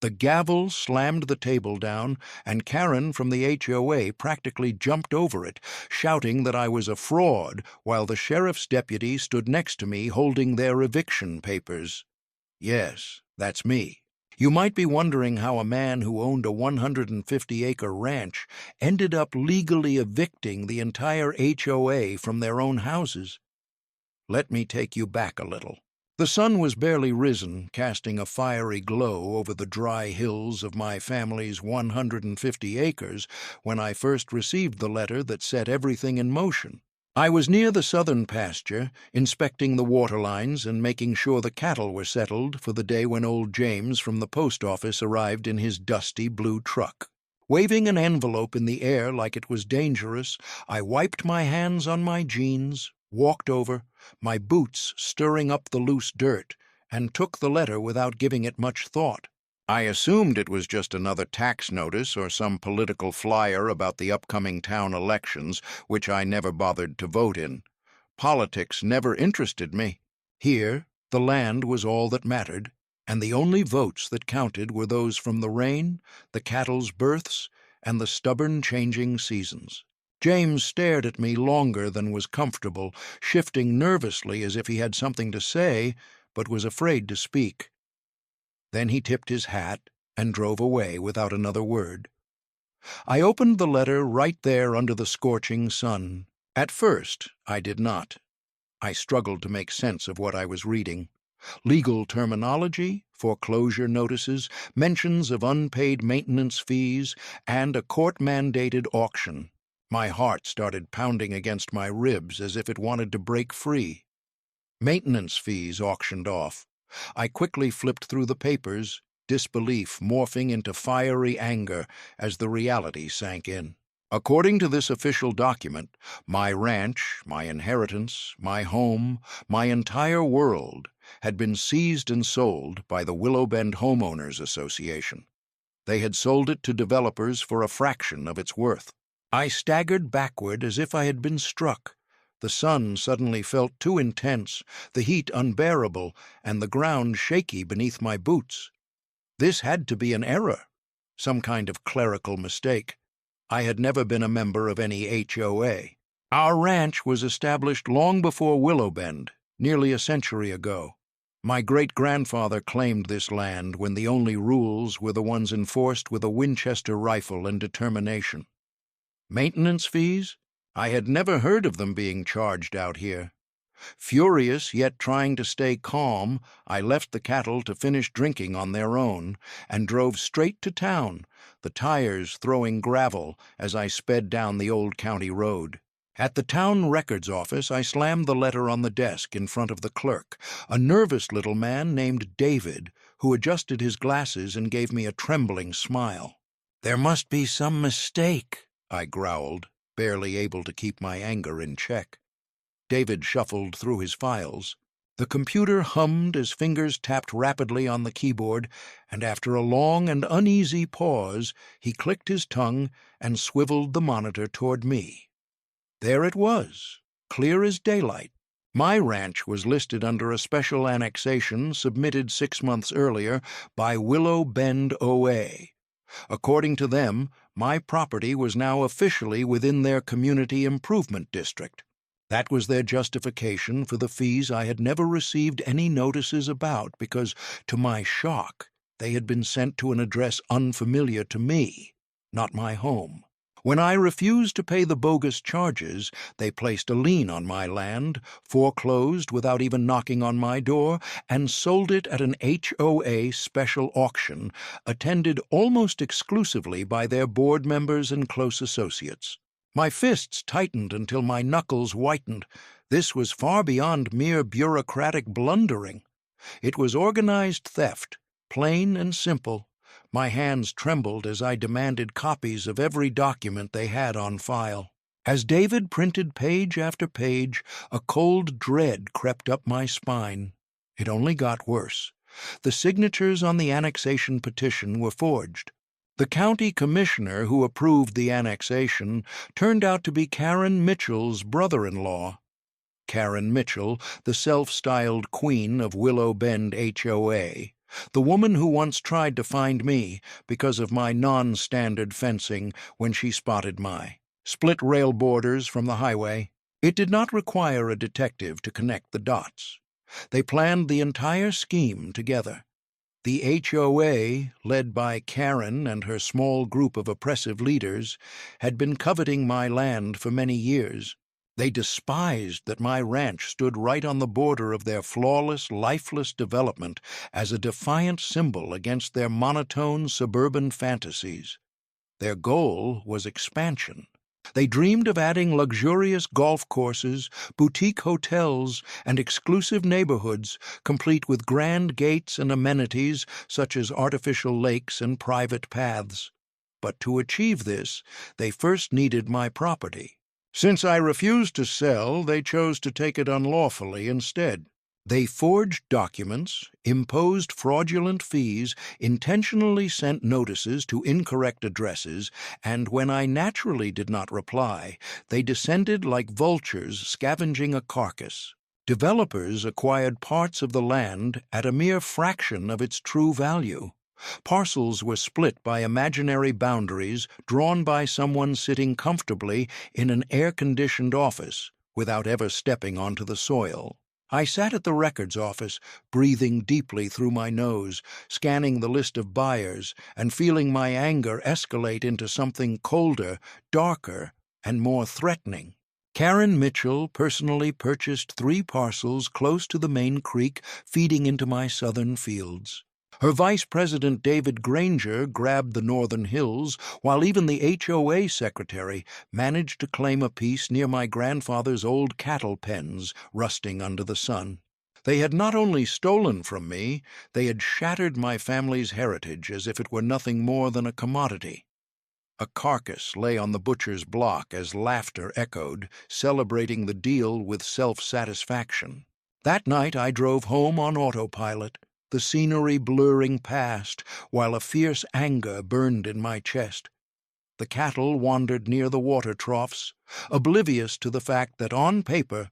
The gavel slammed the table down, and Karen from the HOA practically jumped over it, shouting that I was a fraud, while the sheriff's deputy stood next to me holding their eviction papers. Yes, that's me. You might be wondering how a man who owned a 150-acre ranch ended up legally evicting the entire HOA from their own houses. Let me take you back a little. The sun was barely risen, casting a fiery glow over the dry hills of my family's 150 acres when I first received the letter that set everything in motion. I was near the southern pasture, inspecting the water lines and making sure the cattle were settled for the day when old James from the post office arrived in his dusty blue truck. Waving an envelope in the air like it was dangerous, I wiped my hands on my jeans, walked over, my boots stirring up the loose dirt, and took the letter without giving it much thought. I assumed it was just another tax notice or some political flyer about the upcoming town elections, which I never bothered to vote in. Politics never interested me. Here, the land was all that mattered, and the only votes that counted were those from the rain, the cattle's births, and the stubborn changing seasons. James stared at me longer than was comfortable, shifting nervously as if he had something to say, but was afraid to speak. Then he tipped his hat and drove away without another word. I opened the letter right there under the scorching sun. At first, I did not. I struggled to make sense of what I was reading. Legal terminology, foreclosure notices, mentions of unpaid maintenance fees, and a court-mandated auction. My heart started pounding against my ribs as if it wanted to break free. Maintenance fees auctioned off. I quickly flipped through the papers, disbelief morphing into fiery anger as the reality sank in. According to this official document, my ranch, my inheritance, my home, my entire world had been seized and sold by the Willow Bend Homeowners Association. They had sold it to developers for a fraction of its worth. I staggered backward as if I had been struck. The sun suddenly felt too intense, the heat unbearable, and the ground shaky beneath my boots. This had to be an error, some kind of clerical mistake. I had never been a member of any HOA. Our ranch was established long before Willow Bend, nearly a century ago. My great-grandfather claimed this land when the only rules were the ones enforced with a Winchester rifle and determination. Maintenance fees? I had never heard of them being charged out here. Furious, yet trying to stay calm, I left the cattle to finish drinking on their own and drove straight to town, the tires throwing gravel as I sped down the old county road. At the town records office, I slammed the letter on the desk in front of the clerk, a nervous little man named David, who adjusted his glasses and gave me a trembling smile. "There must be some mistake," I growled, barely able to keep my anger in check. David shuffled through his files. The computer hummed as fingers tapped rapidly on the keyboard, and after a long and uneasy pause, he clicked his tongue and swiveled the monitor toward me. There it was, clear as daylight. My ranch was listed under a special annexation submitted 6 months earlier by Willow Bend OA. According to them, my property was now officially within their community improvement district. That was their justification for the fees I had never received any notices about because, to my shock, they had been sent to an address unfamiliar to me, not my home. When I refused to pay the bogus charges, they placed a lien on my land, foreclosed without even knocking on my door, and sold it at an HOA special auction, attended almost exclusively by their board members and close associates. My fists tightened until my knuckles whitened. This was far beyond mere bureaucratic blundering. It was organized theft, plain and simple. My hands trembled as I demanded copies of every document they had on file. As David printed page after page, a cold dread crept up my spine. It only got worse. The signatures on the annexation petition were forged. The county commissioner who approved the annexation turned out to be Karen Mitchell's brother-in-law. Karen Mitchell, the self-styled queen of Willow Bend HOA, The woman who once tried to find me because of my non-standard fencing when she spotted my split rail borders from the highway. It did not require a detective to connect the dots. They planned the entire scheme together. The HOA, led by Karen and her small group of oppressive leaders, had been coveting my land for many years. They despised that my ranch stood right on the border of their flawless, lifeless development as a defiant symbol against their monotone suburban fantasies. Their goal was expansion. They dreamed of adding luxurious golf courses, boutique hotels, and exclusive neighborhoods, complete with grand gates and amenities such as artificial lakes and private paths. But to achieve this, they first needed my property. Since I refused to sell, they chose to take it unlawfully instead. They forged documents, imposed fraudulent fees, intentionally sent notices to incorrect addresses, and when I naturally did not reply, they descended like vultures scavenging a carcass. Developers acquired parts of the land at a mere fraction of its true value. Parcels were split by imaginary boundaries drawn by someone sitting comfortably in an air-conditioned office without ever stepping onto the soil. I sat at the records office, breathing deeply through my nose, scanning the list of buyers, and feeling my anger escalate into something colder, darker, and more threatening. Karen Mitchell personally purchased 3 parcels close to the main creek feeding into my southern fields. Her vice president David Granger grabbed the northern hills, while even the HOA secretary managed to claim a piece near my grandfather's old cattle pens rusting under the sun. They had not only stolen from me, they had shattered my family's heritage as if it were nothing more than a commodity. A carcass lay on the butcher's block as laughter echoed, celebrating the deal with self-satisfaction. That night I drove home on autopilot, the scenery blurring past, while a fierce anger burned in my chest. The cattle wandered near the water troughs, oblivious to the fact that on paper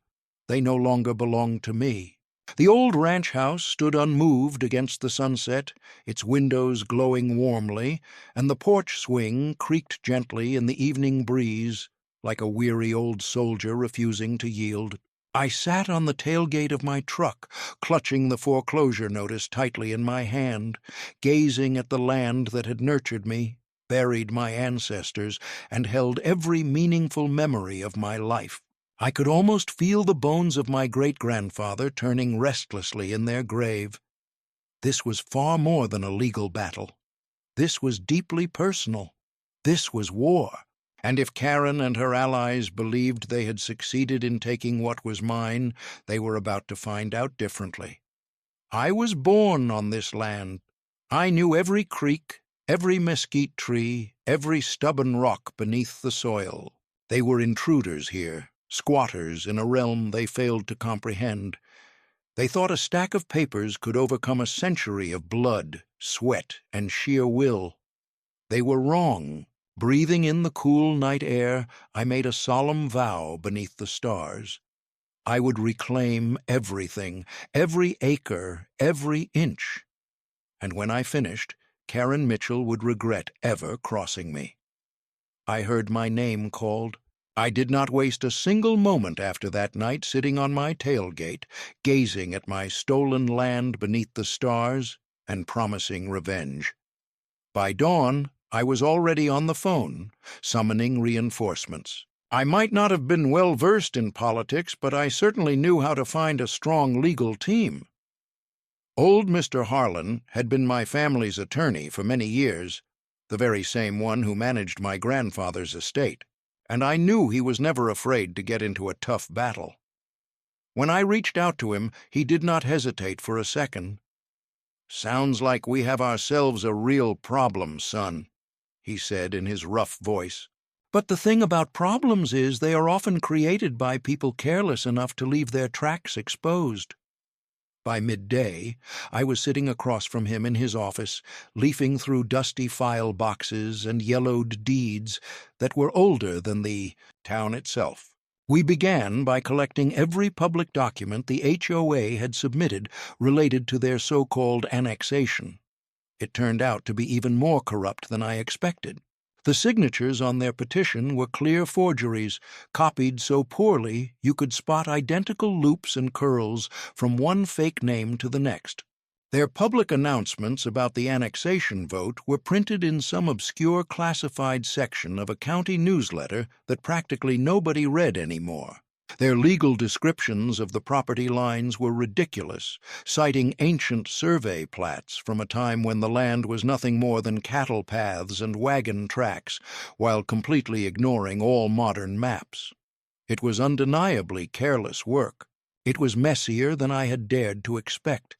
they no longer belonged to me. The old ranch house stood unmoved against the sunset, its windows glowing warmly, and the porch swing creaked gently in the evening breeze, like a weary old soldier refusing to yield. I sat on the tailgate of my truck, clutching the foreclosure notice tightly in my hand, gazing at the land that had nurtured me, buried my ancestors, and held every meaningful memory of my life. I could almost feel the bones of my great-grandfather turning restlessly in their grave. This was far more than a legal battle. This was deeply personal. This was war. And if Karen and her allies believed they had succeeded in taking what was mine, they were about to find out differently. I was born on this land. I knew every creek, every mesquite tree, every stubborn rock beneath the soil. They were intruders here, squatters in a realm they failed to comprehend. They thought a stack of papers could overcome a century of blood, sweat, and sheer will. They were wrong. Breathing in the cool night air, I made a solemn vow beneath the stars. I would reclaim everything, every acre, every inch. And when I finished, Karen Mitchell would regret ever crossing me. I heard my name called. I did not waste a single moment after that night sitting on my tailgate, gazing at my stolen land beneath the stars and promising revenge. By dawn, I was already on the phone, summoning reinforcements. I might not have been well versed in politics, but I certainly knew how to find a strong legal team. Old Mr. Harlan had been my family's attorney for many years, the very same one who managed my grandfather's estate, and I knew he was never afraid to get into a tough battle. When I reached out to him, he did not hesitate for a second. "Sounds like we have ourselves a real problem, son," he said in his rough voice. "But the thing about problems is they are often created by people careless enough to leave their tracks exposed." By midday, I was sitting across from him in his office, leafing through dusty file boxes and yellowed deeds that were older than the town itself. We began by collecting every public document the HOA had submitted related to their so-called annexation. It turned out to be even more corrupt than I expected. The signatures on their petition were clear forgeries, copied so poorly you could spot identical loops and curls from one fake name to the next. Their public announcements about the annexation vote were printed in some obscure classified section of a county newsletter that practically nobody read anymore. Their legal descriptions of the property lines were ridiculous, citing ancient survey plats from a time when the land was nothing more than cattle paths and wagon tracks, while completely ignoring all modern maps. It was undeniably careless work. It was messier than I had dared to expect.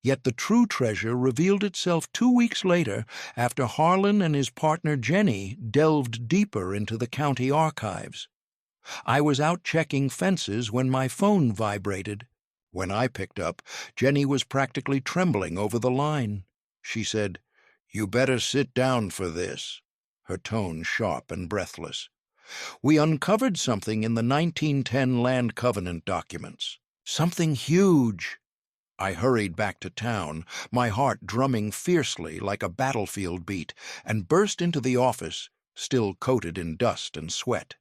Yet the true treasure revealed itself 2 weeks later after Harlan and his partner Jenny delved deeper into the county archives. I was out checking fences when my phone vibrated. When I picked up, Jenny was practically trembling over the line. She said, "You better sit down for this," her tone sharp and breathless. We uncovered something in the 1910 land covenant documents. Something huge. I hurried back to town, my heart drumming fiercely like a battlefield beat, and burst into the office, still coated in dust and sweat.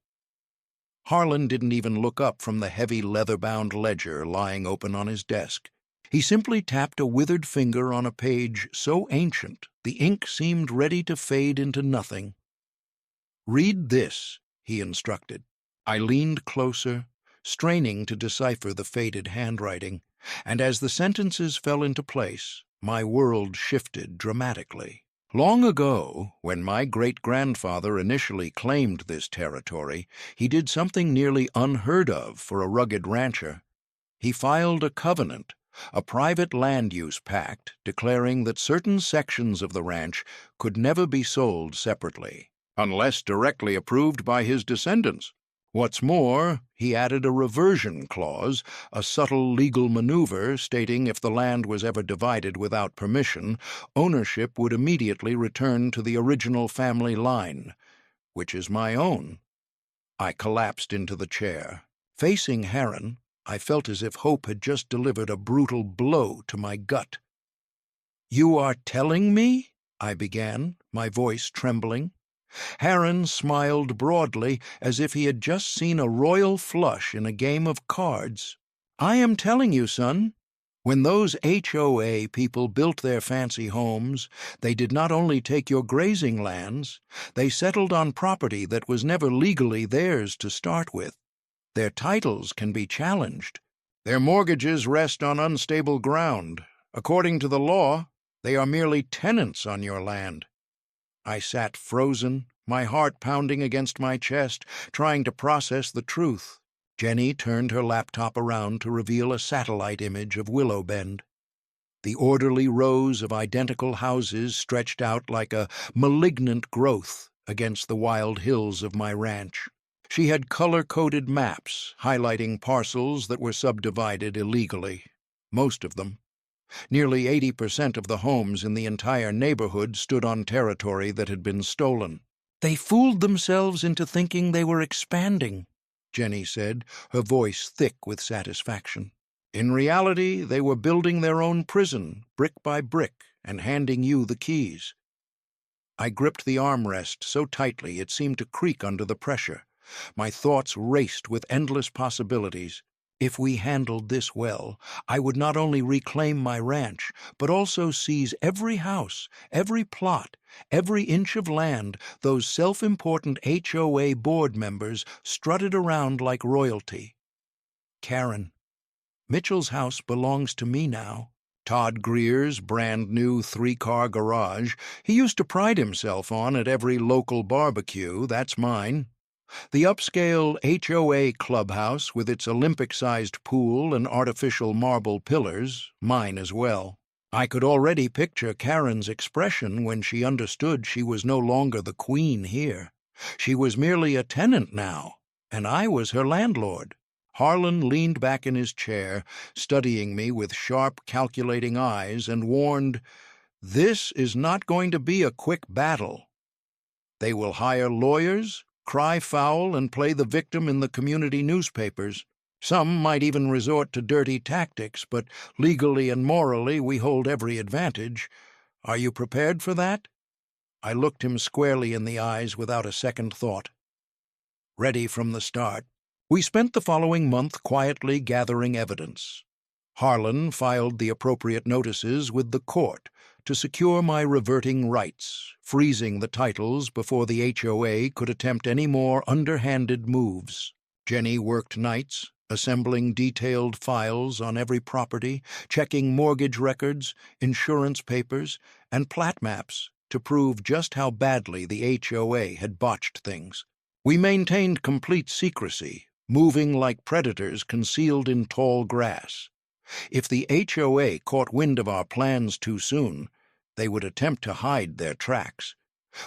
Harlan didn't even look up from the heavy leather-bound ledger lying open on his desk. He simply tapped a withered finger on a page so ancient the ink seemed ready to fade into nothing. "Read this," he instructed. I leaned closer, straining to decipher the faded handwriting, and as the sentences fell into place, my world shifted dramatically. Long ago, when my great-grandfather initially claimed this territory, he did something nearly unheard of for a rugged rancher. He filed a covenant, a private land-use pact declaring that certain sections of the ranch could never be sold separately, unless directly approved by his descendants. What's more, he added a reversion clause, a subtle legal maneuver stating if the land was ever divided without permission, ownership would immediately return to the original family line, which is my own. I collapsed into the chair. Facing Heron, I felt as if hope had just delivered a brutal blow to my gut. "You are telling me?" I began, my voice trembling. Heron smiled broadly, as if he had just seen a royal flush in a game of cards. "I am telling you, son. When those HOA people built their fancy homes, they did not only take your grazing lands, they settled on property that was never legally theirs to start with. Their titles can be challenged. Their mortgages rest on unstable ground. According to the law, they are merely tenants on your land." I sat frozen, my heart pounding against my chest, trying to process the truth. Jenny turned her laptop around to reveal a satellite image of Willow Bend. The orderly rows of identical houses stretched out like a malignant growth against the wild hills of my ranch. She had color-coded maps highlighting parcels that were subdivided illegally, most of them. Nearly 80% of the homes in the entire neighborhood stood on territory that had been stolen. "They fooled themselves into thinking they were expanding," Jenny said, her voice thick with satisfaction. "In reality, they were building their own prison, brick by brick, and handing you the keys." I gripped the armrest so tightly it seemed to creak under the pressure. My thoughts raced with endless possibilities. If we handled this well, I would not only reclaim my ranch, but also seize every house, every plot, every inch of land those self-important HOA board members strutted around like royalty. "Karen, Mitchell's house belongs to me now. Todd Greer's brand-new 3-car garage he used to pride himself on at every local barbecue, that's mine. The upscale HOA clubhouse with its Olympic-sized pool and artificial marble pillars, mine as well. I could already picture Karen's expression when she understood she was no longer the queen here. She was merely a tenant now, and I was her landlord. Harlan leaned back in his chair, studying me with sharp, calculating eyes, and warned, "This is not going to be a quick battle. They will hire lawyers, cry foul, and play the victim in the community newspapers. Some might even resort to dirty tactics, but legally and morally we hold every advantage. Are you prepared for that?" I looked him squarely in the eyes without a second thought. Ready from the start. We spent the following month quietly gathering evidence. Harlan filed the appropriate notices with the court to secure my reverting rights, freezing the titles before the HOA could attempt any more underhanded moves. Jenny worked nights, assembling detailed files on every property, checking mortgage records, insurance papers, and plat maps to prove just how badly the HOA had botched things. We maintained complete secrecy, moving like predators concealed in tall grass. If the HOA caught wind of our plans too soon, they would attempt to hide their tracks.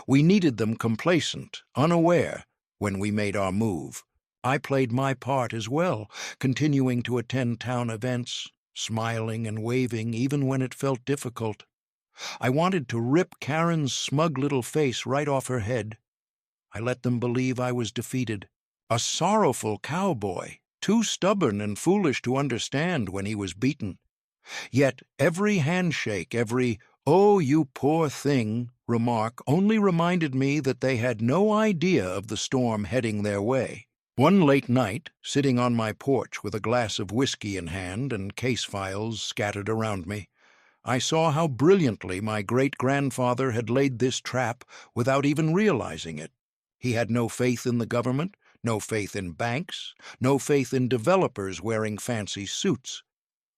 We needed them complacent, unaware, when we made our move. I played my part as well, continuing to attend town events, smiling and waving even when it felt difficult. I wanted to rip Karen's smug little face right off her head. I let them believe I was defeated. A sorrowful cowboy, too stubborn and foolish to understand when he was beaten. Yet every handshake, every "oh, you poor thing" remark only reminded me that they had no idea of the storm heading their way. One late night, sitting on my porch with a glass of whiskey in hand and case files scattered around me, I saw how brilliantly my great-grandfather had laid this trap without even realizing it. He had no faith in the government, no faith in banks, no faith in developers wearing fancy suits.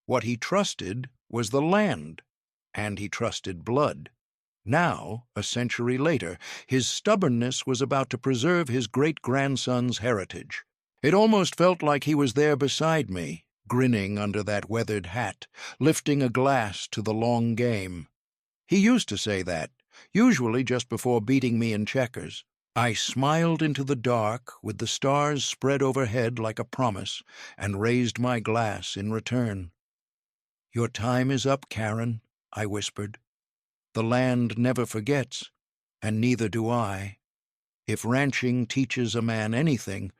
What he trusted was the land, and he trusted blood. Now, a century later, his stubbornness was about to preserve his great-grandson's heritage. It almost felt like he was there beside me, grinning under that weathered hat, lifting a glass to the long game. He used to say that, usually just before beating me in checkers. I smiled into the dark, with the stars spread overhead like a promise, and raised my glass in return. "Your time is up, Karen," I whispered. "The land never forgets, and neither do I. If ranching teaches a man anything,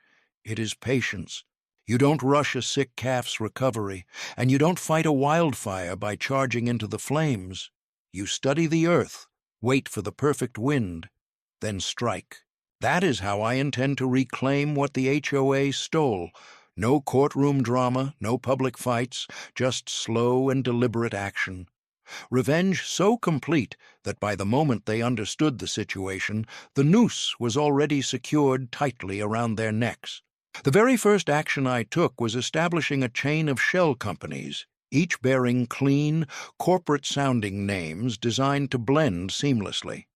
it is patience. You don't rush a sick calf's recovery, and you don't fight a wildfire by charging into the flames. You study the earth, wait for the perfect wind, then strike. That is how I intend to reclaim what the HOA stole. No courtroom drama, no public fights, just slow and deliberate action. Revenge so complete that by the moment they understood the situation, the noose was already secured tightly around their necks. The very first action I took was establishing a chain of shell companies, each bearing clean, corporate-sounding names designed to blend seamlessly.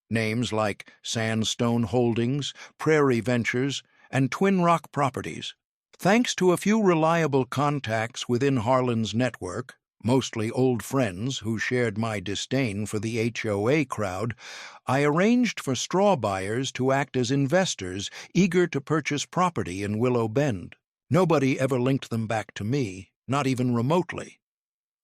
Names like Sandstone Holdings, Prairie Ventures, and Twin Rock Properties. Thanks to a few reliable contacts within Harlan's network, mostly old friends who shared my disdain for the HOA crowd, I arranged for straw buyers to act as investors eager to purchase property in Willow Bend. Nobody ever linked them back to me, not even remotely.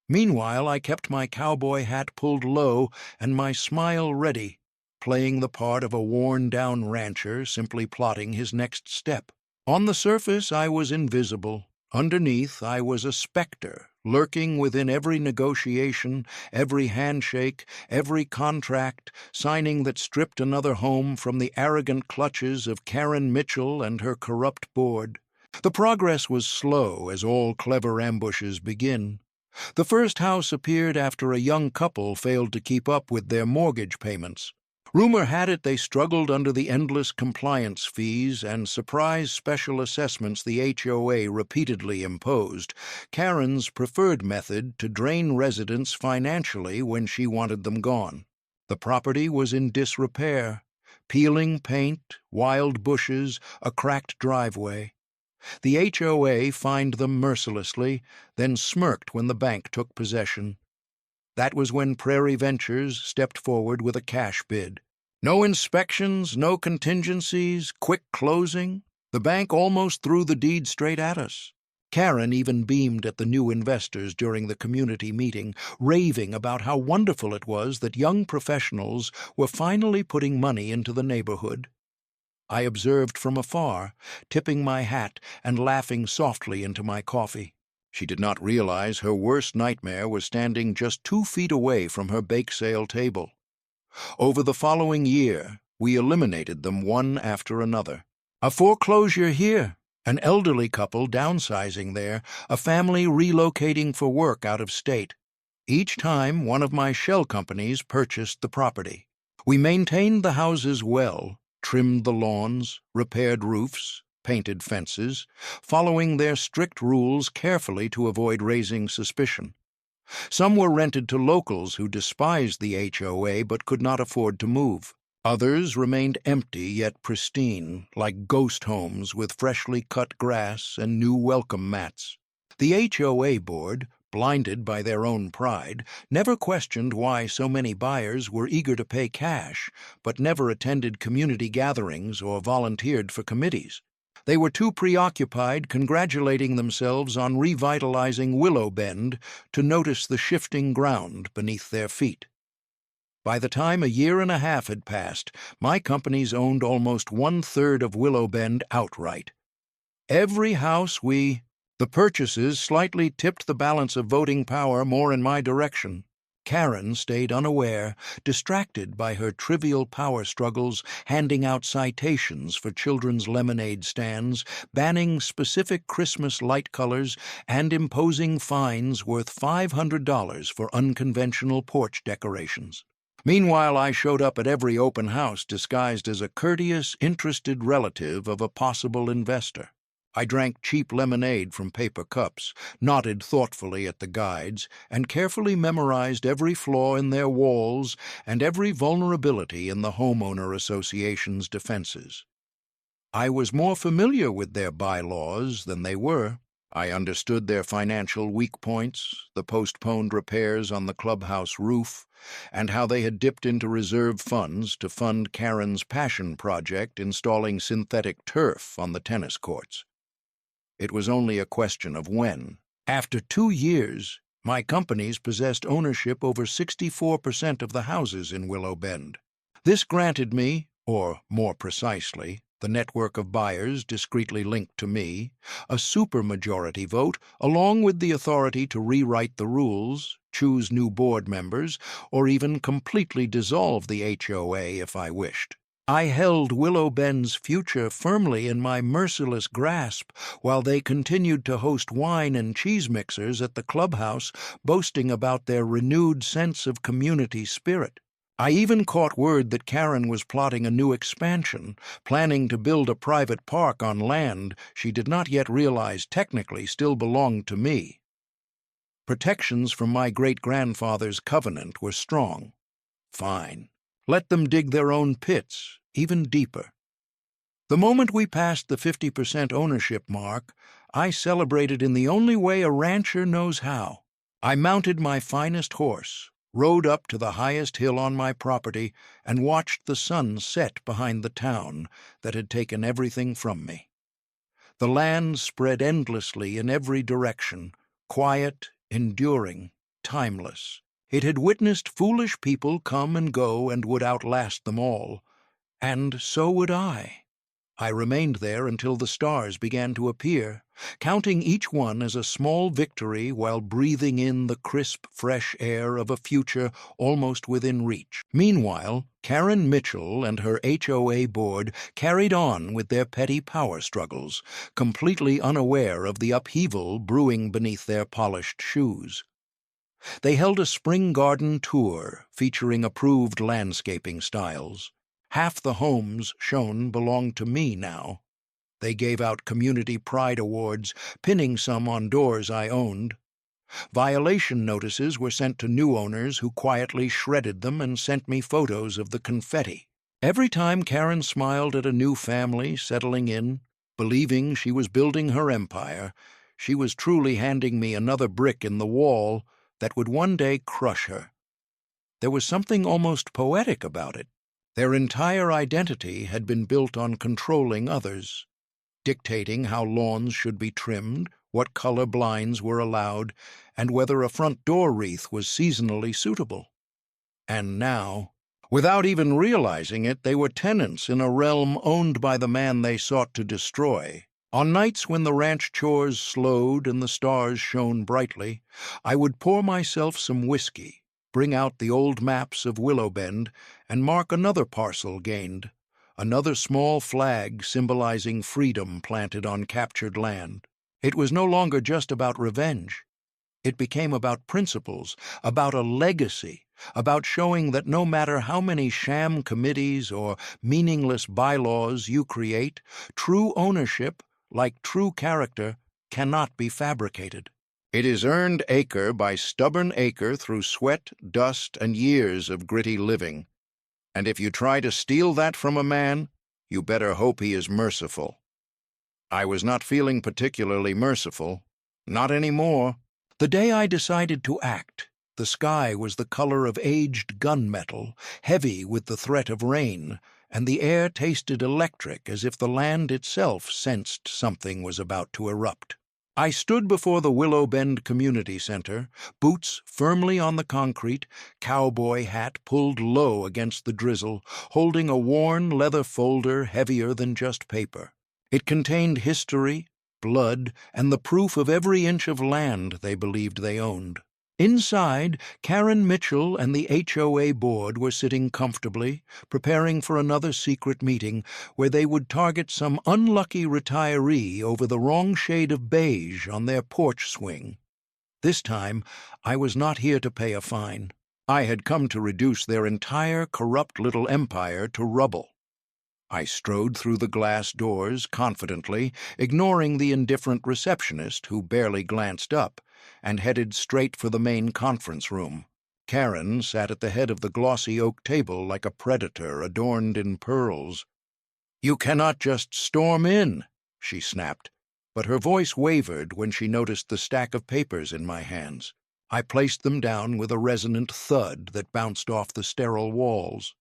Meanwhile, I kept my cowboy hat pulled low and my smile ready, playing the part of a worn-down rancher simply plotting his next step. On the surface, I was invisible. Underneath, I was a specter, lurking within every negotiation, every handshake, every contract, signing that stripped another home from the arrogant clutches of Karen Mitchell and her corrupt board. The progress was slow, as all clever ambushes begin. The first house appeared after a young couple failed to keep up with their mortgage payments. Rumor had it they struggled under the endless compliance fees and surprise special assessments the HOA repeatedly imposed, Karen's preferred method to drain residents financially when she wanted them gone. The property was in disrepair, peeling paint, wild bushes, a cracked driveway. The HOA fined them mercilessly, then smirked when the bank took possession. That was when Prairie Ventures stepped forward with a cash bid. No inspections, no contingencies, quick closing. The bank almost threw the deed straight at us. Karen even beamed at the new investors during the community meeting, raving about how wonderful it was that young professionals were finally putting money into the neighborhood. I observed from afar, tipping my hat and laughing softly into my coffee. She did not realize her worst nightmare was standing just 2 feet away from her bake sale table. Over the following year, we eliminated them one after another. A foreclosure here, an elderly couple downsizing there, a family relocating for work out of state. Each time, one of my shell companies purchased the property. We maintained the houses well, trimmed the lawns, repaired roofs, painted fences, following their strict rules carefully to avoid raising suspicion. Some were rented to locals who despised the HOA but could not afford to move. Others remained empty yet pristine, like ghost homes with freshly cut grass and new welcome mats. The HOA board, blinded by their own pride, never questioned why so many buyers were eager to pay cash, but never attended community gatherings or volunteered for committees. They were too preoccupied congratulating themselves on revitalizing Willow Bend to notice the shifting ground beneath their feet. By the time a year and a half had passed, my companies owned almost 1/3 of Willow Bend outright. Every house The purchases slightly tipped the balance of voting power more in my direction. Karen stayed unaware, distracted by her trivial power struggles, handing out citations for children's lemonade stands, banning specific Christmas light colors, and imposing fines worth $500 for unconventional porch decorations. Meanwhile, I showed up at every open house disguised as a courteous, interested relative of a possible investor. I drank cheap lemonade from paper cups, nodded thoughtfully at the guides, and carefully memorized every flaw in their walls and every vulnerability in the homeowner association's defenses. I was more familiar with their bylaws than they were. I understood their financial weak points, the postponed repairs on the clubhouse roof, and how they had dipped into reserve funds to fund Karen's passion project installing synthetic turf on the tennis courts. It was only a question of when. After 2 years, my companies possessed ownership over 64% of the houses in Willow Bend. This granted me, or more precisely, the network of buyers discreetly linked to me, a supermajority vote, along with the authority to rewrite the rules, choose new board members, or even completely dissolve the HOA if I wished. I held Willow Bend's future firmly in my merciless grasp while they continued to host wine and cheese mixers at the clubhouse, boasting about their renewed sense of community spirit. I even caught word that Karen was plotting a new expansion, planning to build a private park on land she did not yet realize technically still belonged to me. Protections from my great-grandfather's covenant were strong. Fine. Let them dig their own pits, even deeper. The moment we passed the 50% ownership mark, I celebrated in the only way a rancher knows how. I mounted my finest horse, rode up to the highest hill on my property, and watched the sun set behind the town that had taken everything from me. The land spread endlessly in every direction, quiet, enduring, timeless. It had witnessed foolish people come and go and would outlast them all. And so would I. I remained there until the stars began to appear, counting each one as a small victory while breathing in the crisp, fresh air of a future almost within reach. Meanwhile, Karen Mitchell and her HOA board carried on with their petty power struggles, completely unaware of the upheaval brewing beneath their polished shoes. They held a spring garden tour featuring approved landscaping styles. Half the homes shown belonged to me now. They gave out community pride awards, pinning some on doors I owned. Violation notices were sent to new owners who quietly shredded them and sent me photos of the confetti. Every time Karen smiled at a new family settling in, believing she was building her empire, she was truly handing me another brick in the wall that would one day crush her. There was something almost poetic about it. Their entire identity had been built on controlling others, dictating how lawns should be trimmed, what color blinds were allowed, and whether a front door wreath was seasonally suitable. And now, Without even realizing it, they were tenants in a realm owned by the man they sought to destroy. On nights when the ranch chores slowed and the stars shone brightly, I would pour myself some whiskey, bring out the old maps of Willowbend, and mark another parcel gained, another small flag symbolizing freedom planted on captured land. It was no longer just about revenge. It became about principles, about a legacy, about showing that no matter how many sham committees or meaningless bylaws you create, true ownership, like true character, cannot be fabricated. It is earned acre by stubborn acre through sweat, dust, and years of gritty living. And if you try to steal that from a man, you better hope he is merciful. I was not feeling particularly merciful. Not anymore. The day I decided to act, the sky was the color of aged gunmetal, heavy with the threat of rain, and the air tasted electric as if the land itself sensed something was about to erupt. I stood before the Willowbend Community Center, boots firmly on the concrete, cowboy hat pulled low against the drizzle, holding a worn leather folder heavier than just paper. It contained history, blood, and the proof of every inch of land they believed they owned. Inside, Karen Mitchell and the HOA board were sitting comfortably, preparing for another secret meeting where they would target some unlucky retiree over the wrong shade of beige on their porch swing. This time, I was not here to pay a fine. I had come to reduce their entire corrupt little empire to rubble. I strode through the glass doors confidently, ignoring the indifferent receptionist who barely glanced up, and headed straight for the main conference room. Karen sat at the head of the glossy oak table like a predator adorned in pearls. "You cannot just storm in," she snapped, but her voice wavered when she noticed the stack of papers in my hands. I placed them down with a resonant thud that bounced off the sterile walls.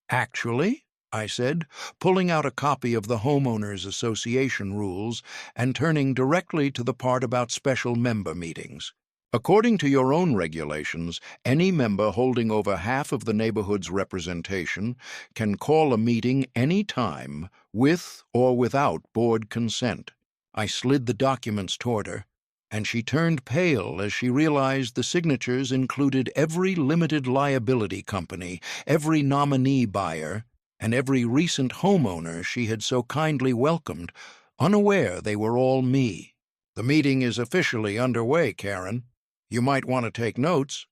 "Actually," I said, pulling out a copy of the Homeowners Association rules and turning directly to the part about special member meetings. "According to your own regulations, any member holding over half of the neighborhood's representation can call a meeting any time, with or without board consent." I slid the documents toward her, and she turned pale as she realized the signatures included every limited liability company, every nominee buyer, and every recent homeowner she had so kindly welcomed, unaware they were all me. "The meeting is officially underway, Karen. You might want to take notes."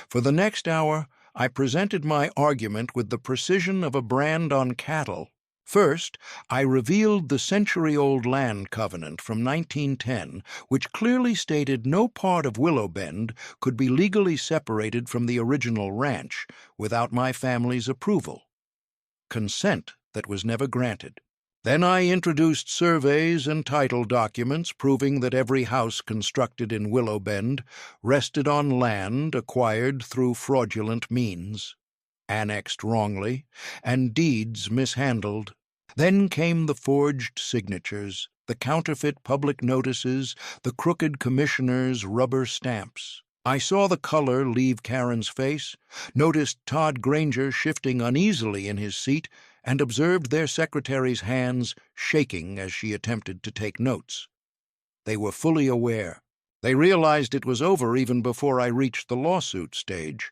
For the next hour, I presented my argument with the precision of a brand on cattle. First, I revealed the century-old land covenant from 1910, which clearly stated no part of Willowbend could be legally separated from the original ranch without my family's approval. Consent that was never granted. Then I introduced surveys and title documents proving that every house constructed in Willowbend rested on land acquired through fraudulent means, annexed wrongly, and deeds mishandled. Then came the forged signatures, the counterfeit public notices, the crooked commissioner's rubber stamps. I saw the color leave Karen's face, noticed Todd Granger shifting uneasily in his seat, and observed their secretary's hands shaking as she attempted to take notes. They were fully aware. They realized it was over even before I reached the lawsuit stage.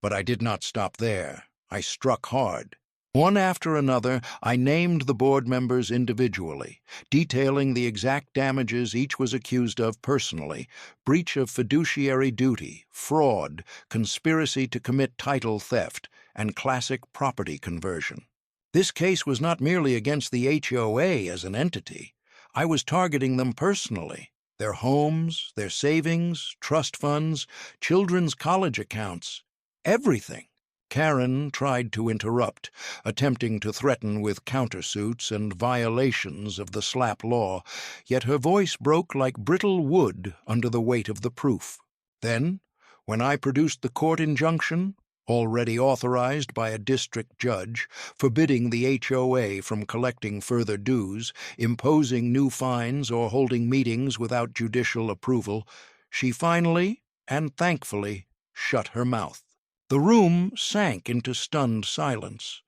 But I did not stop there. I struck hard. One after another, I named the board members individually, detailing the exact damages each was accused of personally: breach of fiduciary duty, fraud, conspiracy to commit title theft, and classic property conversion. This case was not merely against the HOA as an entity. I was targeting them personally: their homes, their savings, trust funds, children's college accounts, everything. Karen tried to interrupt, attempting to threaten with countersuits and violations of the SLAPP law, yet her voice broke like brittle wood under the weight of the proof. Then, when I produced the court injunction, already authorized by a district judge, forbidding the HOA from collecting further dues, imposing new fines, or holding meetings without judicial approval, she finally, and thankfully, shut her mouth. The room sank into stunned silence.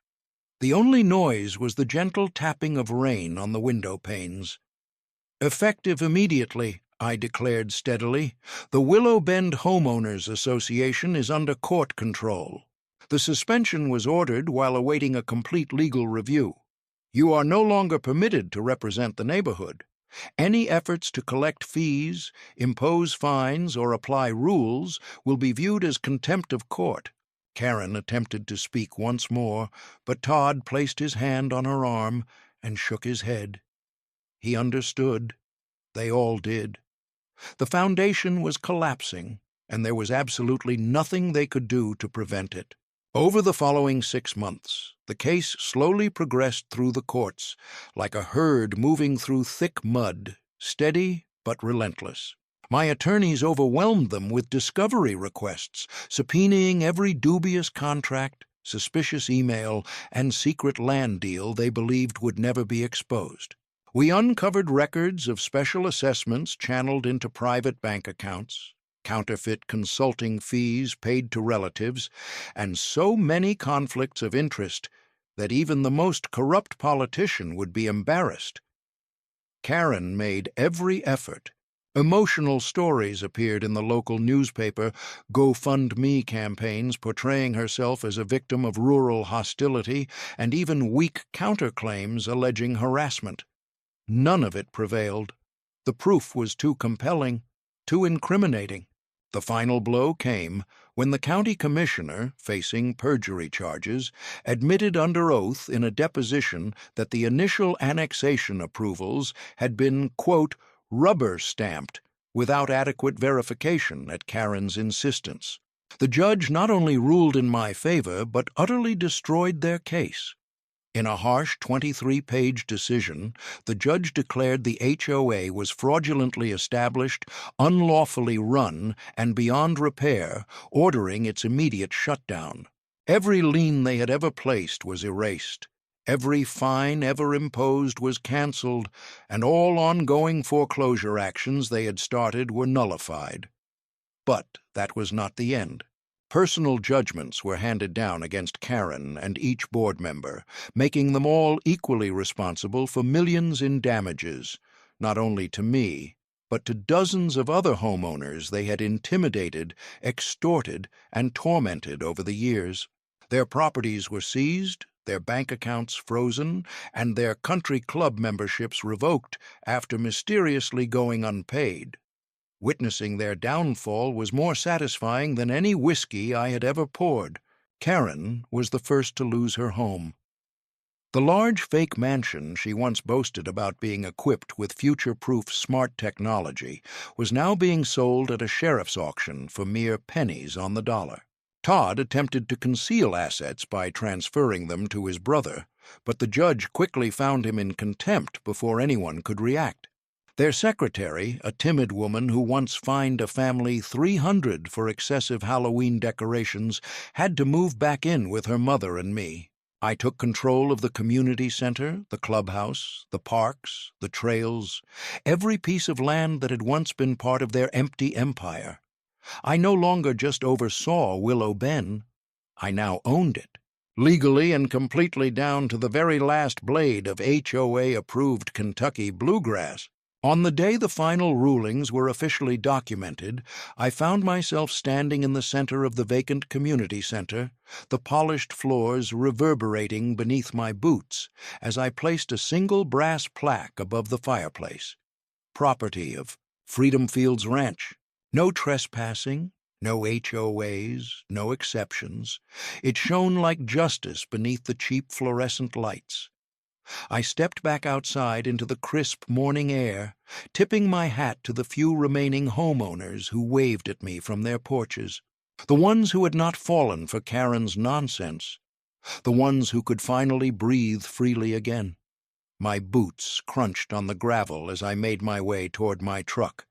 The only noise was the gentle tapping of rain on the window panes. "Effective immediately," I declared steadily. "The Willow Bend Homeowners Association is under court control. The suspension was ordered while awaiting a complete legal review. You are no longer permitted to represent the neighborhood. Any efforts to collect fees, impose fines, or apply rules will be viewed as contempt of court." Karen attempted to speak once more, but Todd placed his hand on her arm and shook his head. He understood. They all did. The foundation was collapsing, and there was absolutely nothing they could do to prevent it. Over the following 6 months, the case slowly progressed through the courts, like a herd moving through thick mud, steady but relentless. My attorneys overwhelmed them with discovery requests, subpoenaing every dubious contract, suspicious email, and secret land deal they believed would never be exposed. We uncovered records of special assessments channeled into private bank accounts, counterfeit consulting fees paid to relatives, and so many conflicts of interest that even the most corrupt politician would be embarrassed. Karen made every effort. Emotional stories appeared in the local newspaper, GoFundMe campaigns portraying herself as a victim of rural hostility, and even weak counterclaims alleging harassment. None of it prevailed. The proof was too compelling, too incriminating. The final blow came when the county commissioner, facing perjury charges, admitted under oath in a deposition that the initial annexation approvals had been, quote, rubber-stamped without adequate verification at Karen's insistence. The judge not only ruled in my favor, but utterly destroyed their case. In a harsh 23-page decision, the judge declared the HOA was fraudulently established, unlawfully run, and beyond repair, ordering its immediate shutdown. Every lien they had ever placed was erased. Every fine ever imposed was canceled, and all ongoing foreclosure actions they had started were nullified. But that was not the end. Personal judgments were handed down against Karen and each board member, making them all equally responsible for millions in damages, not only to me, but to dozens of other homeowners they had intimidated, extorted, and tormented over the years. Their properties were seized, their bank accounts frozen, and their country club memberships revoked after mysteriously going unpaid. Witnessing their downfall was more satisfying than any whiskey I had ever poured. Karen was the first to lose her home. The large fake mansion she once boasted about being equipped with future-proof smart technology was now being sold at a sheriff's auction for mere pennies on the dollar. Todd attempted to conceal assets by transferring them to his brother, but the judge quickly found him in contempt before anyone could react. Their secretary, a timid woman who once fined a family $300 for excessive Halloween decorations, had to move back in with her mother and me. I took control of the community center, the clubhouse, the parks, the trails, every piece of land that had once been part of their empty empire. I no longer just oversaw Willow Bend. I now owned it, legally and completely down to the very last blade of HOA-approved Kentucky bluegrass. On the day the final rulings were officially documented, I found myself standing in the center of the vacant community center, the polished floors reverberating beneath my boots as I placed a single brass plaque above the fireplace. Property of Freedom Fields Ranch. No trespassing, no HOAs, no exceptions. It shone like justice beneath the cheap fluorescent lights. I stepped back outside into the crisp morning air, tipping my hat to the few remaining homeowners who waved at me from their porches, the ones who had not fallen for Karen's nonsense, the ones who could finally breathe freely again. My boots crunched on the gravel as I made my way toward my truck.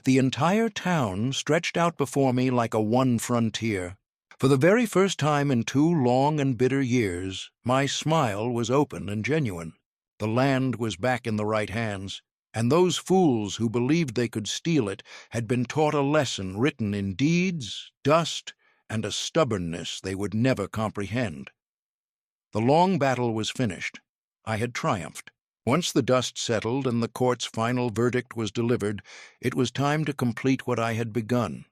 The entire town stretched out before me like a one frontier. For the very first time in 2 long and bitter years, my smile was open and genuine. The land was back in the right hands, and those fools who believed they could steal it had been taught a lesson written in deeds, dust, and a stubbornness they would never comprehend. The long battle was finished. I had triumphed. Once the dust settled and the court's final verdict was delivered, it was time to complete what I had begun.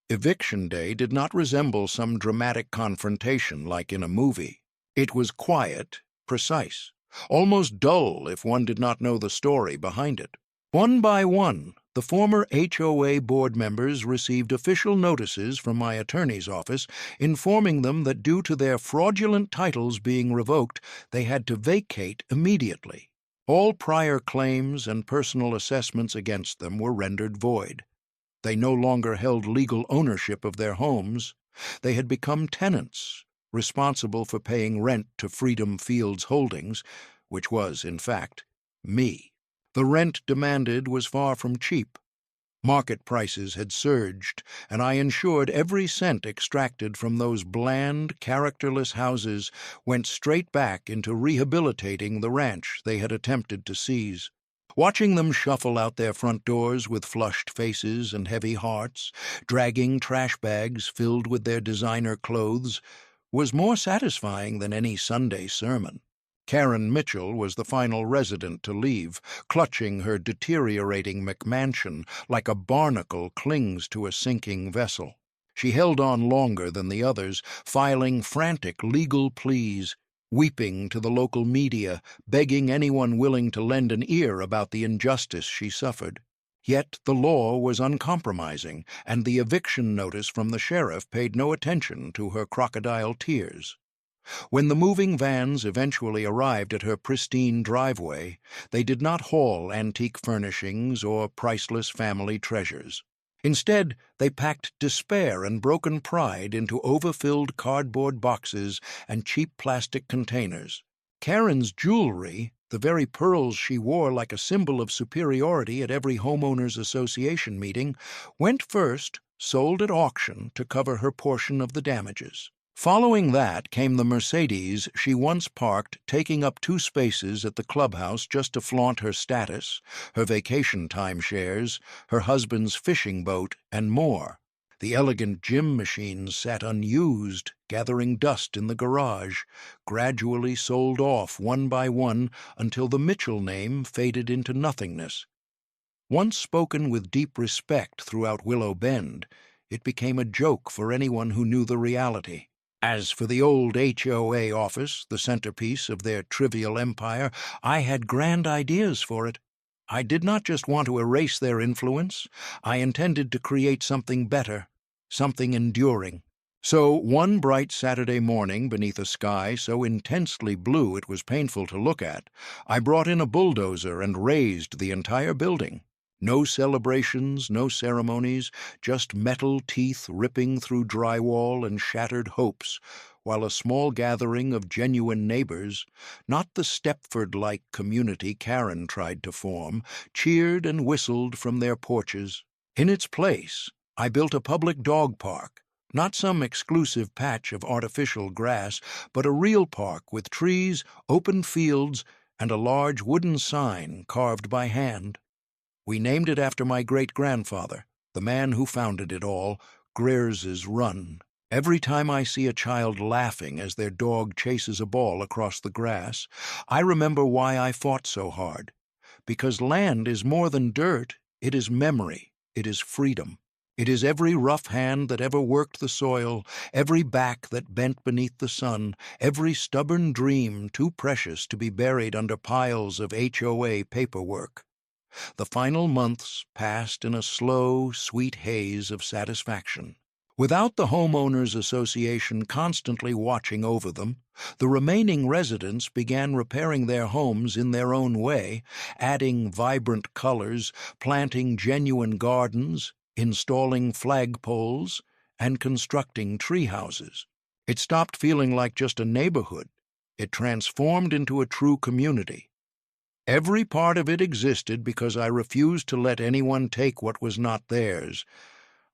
Eviction day did not resemble some dramatic confrontation like in a movie. It was quiet, precise, almost dull if one did not know the story behind it. One by one, the former HOA board members received official notices from my attorney's office informing them that due to their fraudulent titles being revoked, they had to vacate immediately. All prior claims and personal assessments against them were rendered void. They no longer held legal ownership of their homes. They had become tenants, responsible for paying rent to Freedom Fields Holdings, which was, in fact, me. The rent demanded was far from cheap. Market prices had surged, and I ensured every cent extracted from those bland, characterless houses went straight back into rehabilitating the ranch they had attempted to seize. Watching them shuffle out their front doors with flushed faces and heavy hearts, dragging trash bags filled with their designer clothes, was more satisfying than any Sunday sermon. Karen Mitchell was the final resident to leave, clutching her deteriorating McMansion like a barnacle clings to a sinking vessel. She held on longer than the others, filing frantic legal pleas, weeping to the local media, begging anyone willing to lend an ear about the injustice she suffered. Yet the law was uncompromising, and the eviction notice from the sheriff paid no attention to her crocodile tears. When the moving vans eventually arrived at her pristine driveway, they did not haul antique furnishings or priceless family treasures. Instead, they packed despair and broken pride into overfilled cardboard boxes and cheap plastic containers. Karen's jewelry, the very pearls she wore like a symbol of superiority at every homeowners association meeting, went first, sold at auction to cover her portion of the damages. Following that came the Mercedes she once parked, taking up 2 spaces at the clubhouse just to flaunt her status, her vacation timeshares, her husband's fishing boat, and more. The elegant gym machines sat unused, gathering dust in the garage, gradually sold off one by one until the Mitchell name faded into nothingness. Once spoken with deep respect throughout Willow Bend, it became a joke for anyone who knew the reality. As for the old HOA office, the centerpiece of their trivial empire, I had grand ideas for it. I did not just want to erase their influence, I intended to create something better, something enduring. So one bright Saturday morning, beneath a sky so intensely blue it was painful to look at, I brought in a bulldozer and razed the entire building. No celebrations, no ceremonies, just metal teeth ripping through drywall and shattered hopes, while a small gathering of genuine neighbors, not the Stepford-like community Karen tried to form, cheered and whistled from their porches. In its place, I built a public dog park, not some exclusive patch of artificial grass, but a real park with trees, open fields, and a large wooden sign carved by hand. We named it after my great-grandfather, the man who founded it all, Greers's Run. Every time I see a child laughing as their dog chases a ball across the grass, I remember why I fought so hard. Because land is more than dirt, it is memory, it is freedom. It is every rough hand that ever worked the soil, every back that bent beneath the sun, every stubborn dream too precious to be buried under piles of HOA paperwork. The final months passed in a slow, sweet haze of satisfaction. Without the Homeowners Association constantly watching over them, the remaining residents began repairing their homes in their own way, adding vibrant colors, planting genuine gardens, installing flagpoles, and constructing tree houses. It stopped feeling like just a neighborhood. It transformed into a true community. Every part of it existed because I refused to let anyone take what was not theirs.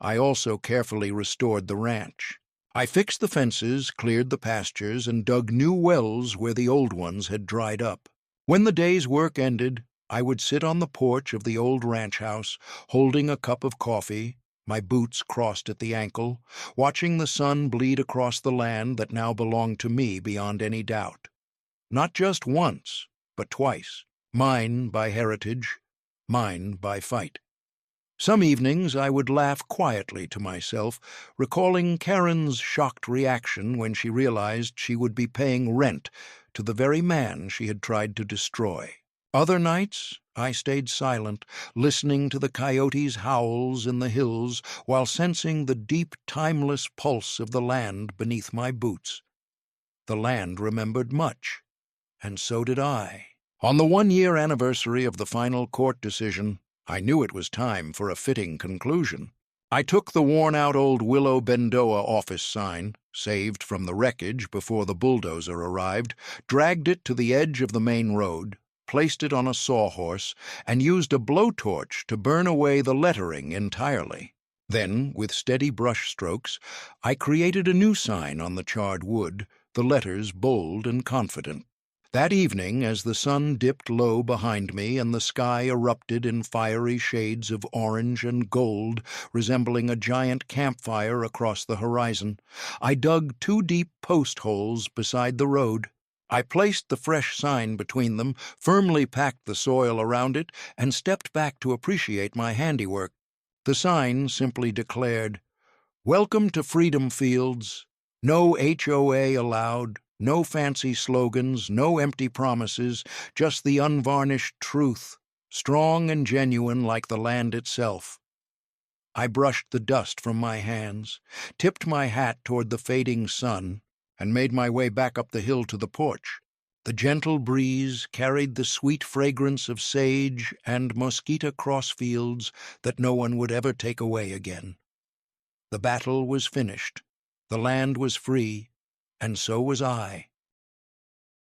I also carefully restored the ranch. I fixed the fences, cleared the pastures, and dug new wells where the old ones had dried up. When the day's work ended, I would sit on the porch of the old ranch house, holding a cup of coffee, my boots crossed at the ankle, watching the sun bleed across the land that now belonged to me beyond any doubt. Not just once, but twice. Mine by heritage, mine by fight. Some evenings I would laugh quietly to myself, recalling Karen's shocked reaction when she realized she would be paying rent to the very man she had tried to destroy. Other nights I stayed silent, listening to the coyotes' howls in the hills while sensing the deep, timeless pulse of the land beneath my boots. The land remembered much, and so did I. On the 1-year anniversary of the final court decision, I knew it was time for a fitting conclusion. I took the worn-out old Willow Bendoa office sign, saved from the wreckage before the bulldozer arrived, dragged it to the edge of the main road, placed it on a sawhorse, and used a blowtorch to burn away the lettering entirely. Then, with steady brush strokes, I created a new sign on the charred wood, the letters bold and confident. That evening, as the sun dipped low behind me and the sky erupted in fiery shades of orange and gold, resembling a giant campfire across the horizon, I dug 2 deep post holes beside the road. I placed the fresh sign between them, firmly packed the soil around it, and stepped back to appreciate my handiwork. The sign simply declared, "Welcome to Freedom Fields. No HOA allowed. No fancy slogans, no empty promises, just the unvarnished truth, strong and genuine like the land itself." I brushed the dust from my hands, tipped my hat toward the fading sun, and made my way back up the hill to the porch. The gentle breeze carried the sweet fragrance of sage and mosquito crossfields that no one would ever take away again. The battle was finished. The land was free, and so was I.